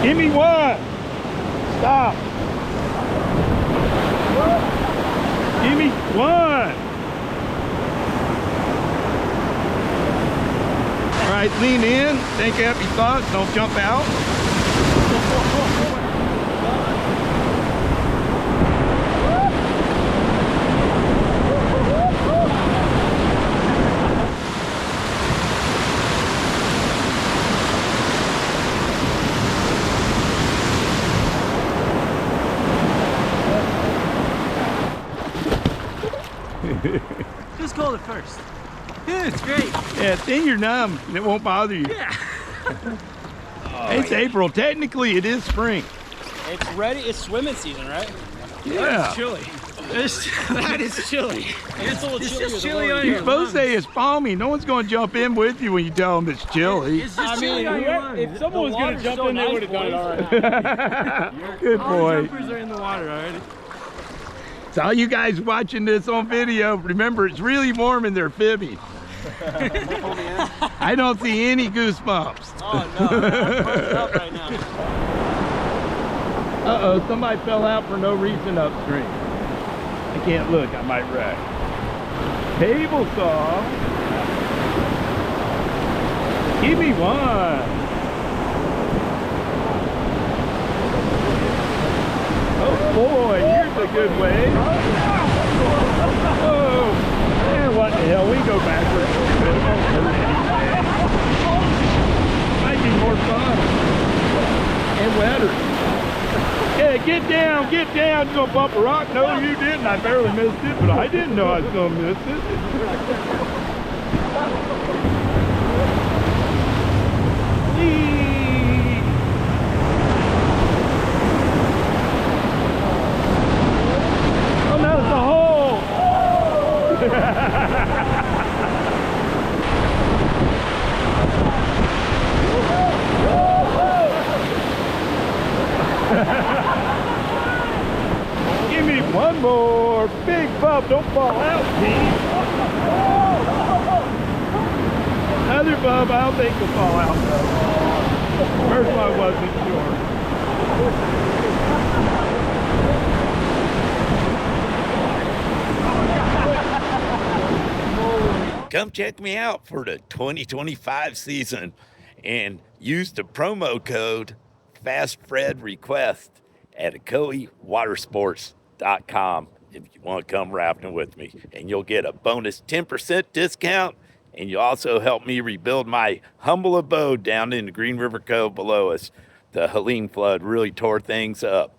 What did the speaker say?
Give me one. Stop. Give me one. All right, lean in. Think happy thoughts. Don't jump out. Just cold at first. Dude, it's great. Yeah, then you're numb and it won't bother you. Yeah. It's April. Technically, it is spring. It's ready. It's swimming season, right? Yeah. It's chilly. That is chilly. It's a little chilly. It's just chilly on You're your supposed to say lungs. it's balmy. No one's going to jump in with you when you tell them it's chilly. It's just chilly on your lungs. If someone was going to jump in, they would have done it all right. Good All the boy. jumpers are in the water already. So all you guys watching this on video, remember it's really warm in their fibbing. I don't see any goosebumps. Oh no, I'm pumped up right now. Uh-oh, somebody fell out for no reason upstream. I can't look, I might wreck. Table saw. Give me one. Oh boy, here's a good wave. Oh, man, what the hell? We go backwards. It won't hurt anything. Might be more fun. And wetter. Yeah, get down, get down. You gonna bump a rock? No, you didn't. I barely missed it, but I didn't know I was gonna miss it. Whee! Oh no, it's a hole! Give me one more big bump. Don't fall out, team. Another bump. I don't think will fall out though. First one wasn't sure. Come check me out for the 2025 season and use the promo code FastFredRequest at OcoeeWatersports.com if you want to come rafting with me. And you'll get a bonus 10% discount, and you'll also help me rebuild my humble abode down in the Green River Cove below us. The Helene flood really tore things up.